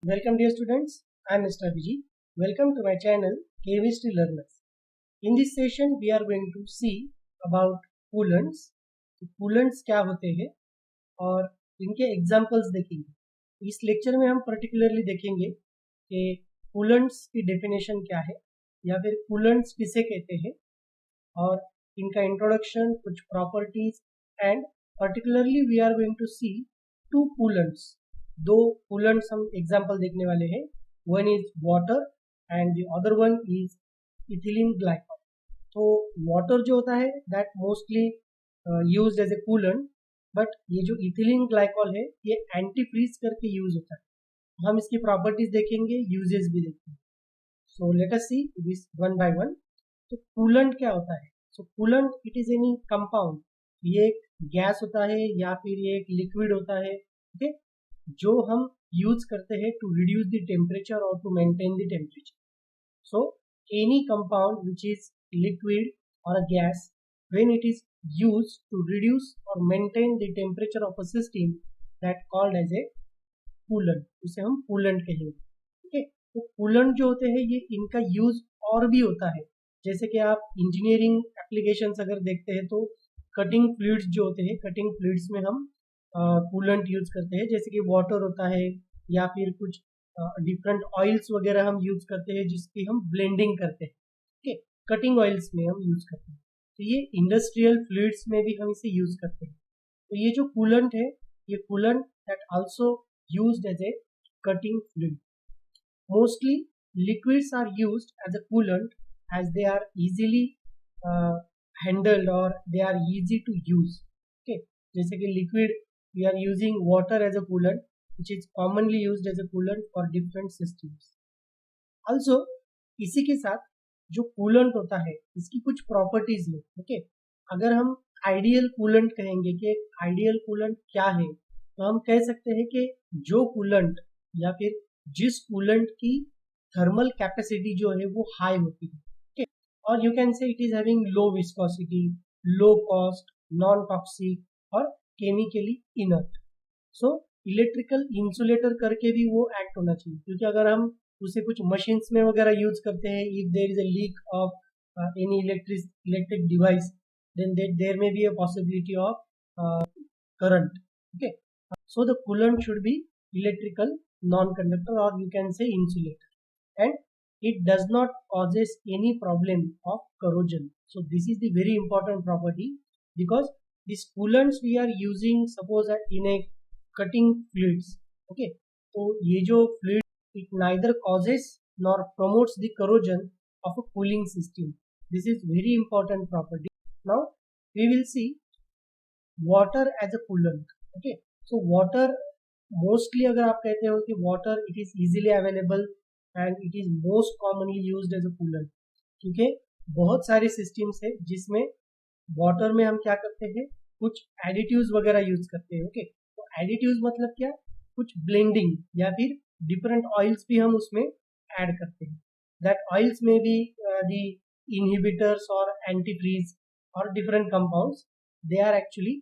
Welcome dear students, I am Mr. Abhijit. Welcome to my channel Chemistry Learners. In this session we are going to see about coolants. Coolants क्या होते हैं और इनके examples देखेंगे। इस lecture में हम पर्टिकुलरली देखेंगे कि कूलेंट्स की डेफिनेशन क्या है या फिर कूलेंट्स किसे कहते हैं और इनका इंट्रोडक्शन, कुछ properties and particularly we are going to see two coolants. दो कूलेंट्स हम एग्जाम्पल देखने वाले हैं। One is water and the other one is ethylene glycol. तो वाटर जो होता है that mostly used as a coolant, but ये जो इथिलीन ग्लाइकॉल है ये एंटी फ्रीज करके यूज होता है। हम इसकी प्रॉपर्टीज देखेंगे, यूजेस भी देखेंगे। So let us see this one by one. तो कूलेंट क्या होता है? So coolant it is any compound, ये एक गैस होता है या फिर ये एक लिक्विड होता है, ओके, जो हम यूज करते हैं टू रिड्यूस द टेम्परेचर और to maintain the temperature. So any compound which is liquid और a gas when it is used to reduce or maintain the temperature of a system that called as a coolant, उसे हम coolant कहेंगे। Okay, तो coolant जो होते हैं ये इनका यूज और भी होता है। जैसे कि आप इंजीनियरिंग एप्लीकेशंस अगर देखते हैं तो कटिंग फ्लूइड्स जो होते हैं, कटिंग फ्लूइड्स में हम कूलेंट यूज करते हैं, जैसे कि वाटर होता है या फिर कुछ डिफरेंट ऑयल्स वगैरह हम यूज करते हैं जिसकी हम ब्लेंडिंग करते हैं। ओके, कटिंग ऑयल्स में हम यूज करते हैं। तो ये इंडस्ट्रियल फ्लूइड्स में भी हम इसे यूज करते हैं। तो ये जो कूलेंट है ये coolant that also used as a cutting fluid. Mostly liquids are used as a coolant as they are easily handled or they are easy to use. Okay, जैसे कि liquid we are using water as a coolant which is commonly used as a coolant for different systems. Also इसी के साथ जो coolant होता है इसकी कुछ प्रॉपर्टीज है। ओके, अगर हम आइडियल कूलेंट कहेंगे कि आइडियल कूलेंट क्या है, तो हम कह सकते हैं कि जो कूलेंट या फिर जिस कूलेंट की थर्मल कैपेसिटी जो है वो हाई होती है। ओके, और you can say it is having low viscosity, low cost, non toxic और chemically inert. So electrical insulator करके भी वो एक्ट होना चाहिए, क्योंकि अगर हम उसे कुछ मशीन्स में वगैरह यूज करते हैं, if there is a leak of any electric device then there may be a possibility of current. Okay, so the coolant should be electrical non-conductor or you can say insulator, and it does not causes any problem of corrosion. So this is the very important property, because these coolants we are using suppose in a cutting fluids. Okay, तो ये जो fluid it neither causes nor promotes the corrosion of a cooling system. This is very important property. Now we will see water as a coolant. Okay, so water mostly अगर आप कहते हो कि water it is easily available and it is most commonly used as a coolant, क्योंकि बहुत सारे systems है जिसमें वाटर में हम क्या करते हैं, कुछ एडिटिव्स वगैरह यूज करते हैं। ओके, तो एडिटिव्स मतलब क्या, कुछ ब्लेंडिंग या फिर डिफरेंट ऑयल्स भी हम उसमें ऐड करते हैं। दैट ऑयल्स में भी द इनहिबिटर्स और एंटीफ्रीज और different compounds they are actually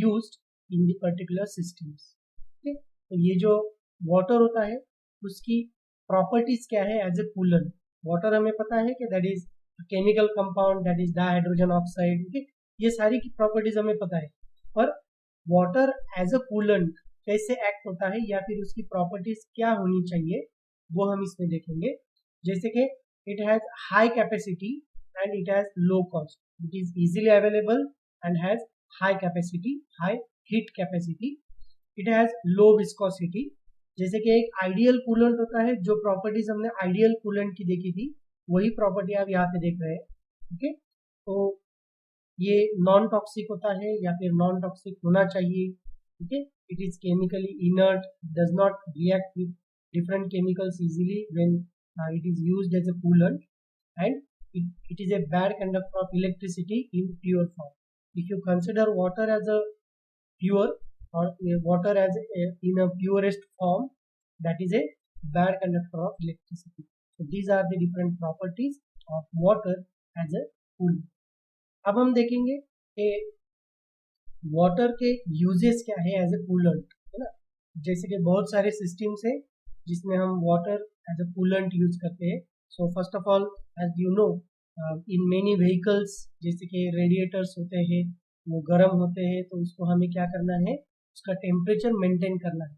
used in the particular systems. तो ये जो वाटर होता है उसकी प्रॉपर्टीज क्या है एज ए कूलेंट। वाटर हमें पता है कि that is chemical compound, that is dihydrogen oxide. Okay, ये सारी की प्रॉपर्टीज हमें पता है, पर वाटर एज अ कूलेंट कैसे एक्ट होता है या फिर उसकी प्रॉपर्टीज क्या होनी चाहिए वो हम इसमें देखेंगे। जैसे कि it has high capacity and it has low cost, it is easily available and has high capacity, high heat capacity, it has low viscosity. जैसे कि एक आइडियल कूलेंट होता है, जो प्रॉपर्टीज हमने आइडियल कूलेंट की देखी थी वही प्रॉपर्टी आप यहाँ पे देख रहे हैं। ओके, तो ये नॉन टॉक्सिक होता है या फिर नॉन टॉक्सिक होना चाहिए। Okay, it is chemically inert, does not react with different chemicals easily when it is used as a coolant, and it is a bad conductor of electricity in pure form. If you consider water as a pure or water as in a purest form, that is a bad conductor of electricity. So these are the different properties of water as a coolant. अब हम देखेंगे कि water के uses क्या है as a coolant, है ना। जैसे कि बहुत सारे सिस्टम्स है जिसमें हम water as a coolant use करते हैं. So first of all, as you know, in many vehicles जैसे कि रेडिएटर्स होते हैं, वो गर्म होते हैं, तो उसको हमें क्या करना है, उसका टेम्परेचर मेंटेन करना है.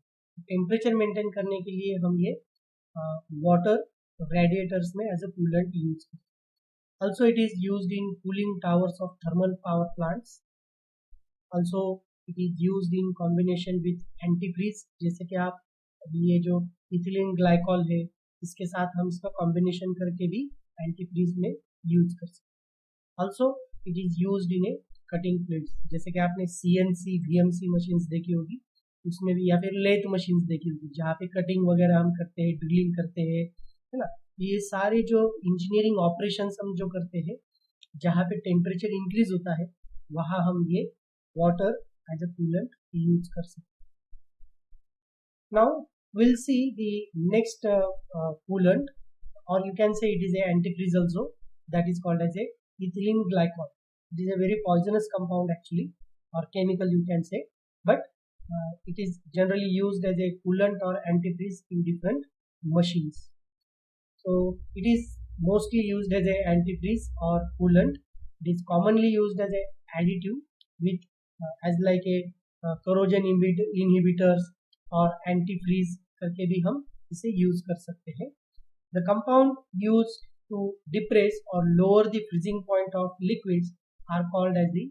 टेम्परेचर मेंटेन करने के लिए हम ये वाटर रेडिएटर्स में एज अ कूलेंट यूज करते हैं. Also, it is used in cooling towers of thermal power plants. Also, it is used in combination with antifreeze. जैसे कि आप ये जो इथिलीन ग्लाइकॉल है, इसके साथ हम इसका कॉम्बिनेशन करके भी एंटीफ्रीज में यूज कर सकते हैं. Also, it is used in a cutting plates. जैसे कि आपने CNC, VMC मशीन्स देखी होगी, उसमें भी, या फिर लेथ मशीन्स देखी होगी, जहाँ पे कटिंग वगैरह हम करते हैं, ड्रिलिंग करते हैं, है ना. ये सारे जो इंजीनियरिंग ऑपरेशंस हम जो करते हैं, जहाँ पे टेम्परेचर इंक्रीज होता है, वहाँ हम ये water as a coolant use कर सकते हैं. Now we'll see the next coolant, or you can say it is a antifreeze also, that is called as a ethylene glycol. It is a very poisonous compound actually, or chemical you can say, but it is generally used as a coolant or antifreeze in different machines. So it is mostly used as a antifreeze or coolant. It is commonly used as a additive with as like a corrosion inhibitors और antifreeze करके भी हम इसे use कर सकते हैं. The compound used to depress or lower the freezing point of liquids are called as the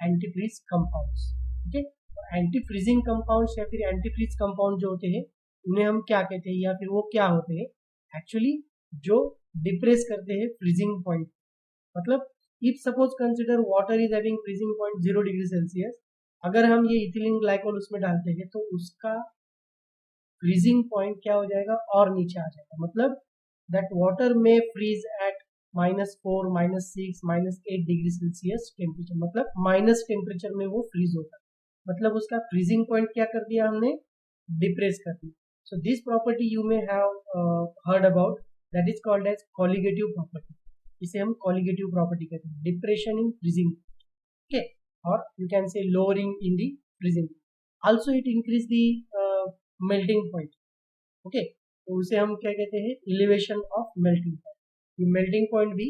antifreeze compounds. Okay, anti-freezing compounds या फिर antifreeze compound जो होते हैं, उन्हें हम क्या कहते हैं, या फिर वो क्या होते हैं एक्चुअली, जो डिप्रेस करते हैं फ्रीजिंग पॉइंट. मतलब if suppose consider water is having freezing point 0 degree Celsius, अगर हम ये इथिलीन ग्लाइकोल उसमें डालते हैं तो उसका फ्रीजिंग पॉइंट क्या हो जाएगा, और नीचे आ जाएगा. मतलब दैट वाटर में freeze at -4, -6, -8 degree Celsius temperature, मतलब माइनस टेम्परेचर में वो फ्रीज होता है. मतलब उसका फ्रीजिंग पॉइंट क्या कर दिया हमने, डिप्रेस कर दिया. So this property you may have heard about, that is called as colligative property. इसे हम कॉलिगेटिव प्रॉपर्टी कहते हैं, डिप्रेशन इन फ्रीजिंग. ओके, और you can say lowering in the freezing. Also it increase the melting point. Okay, तो उसे हम क्या कहते हैं, एलिवेशन ऑफ मेल्टिंग पॉइंट. ये मेल्टिंग पॉइंट भी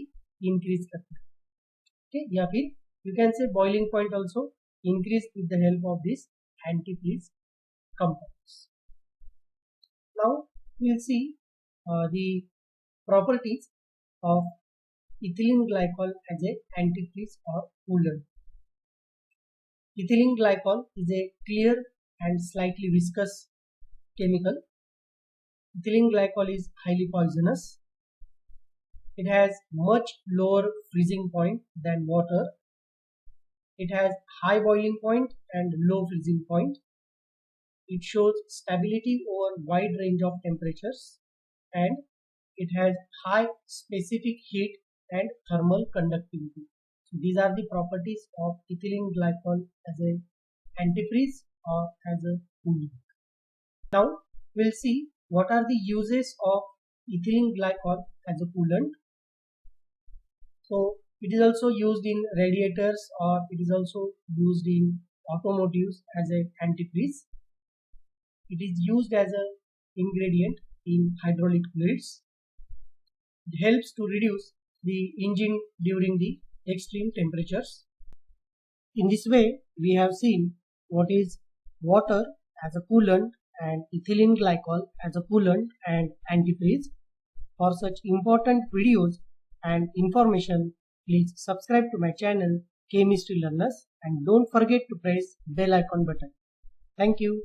इंक्रीज करता है. ओके, या फिर you can say boiling point also increase with the help of this antifreeze compounds. Now we will see the properties of ethylene glycol as a antifreeze or coolant. Ethylene glycol is a clear and slightly viscous chemical. Ethylene glycol is highly poisonous. It has much lower freezing point than water. It has high boiling point and low freezing point. It shows stability over wide range of temperatures, and it has high specific heat and thermal conductivity. So these are the properties of ethylene glycol as a antifreeze or as a coolant. Now we'll see what are the uses of ethylene glycol as a coolant. So it is also used in radiators, or it is also used in automotives as a antifreeze. It is used as an ingredient in hydraulic fluids. It helps to reduce the engine during the extreme temperatures. In this way, we have seen what is water as a coolant and ethylene glycol as a coolant and antifreeze. For such important videos and information, please subscribe to my channel Chemistry Learners, and don't forget to press bell icon button. Thank you.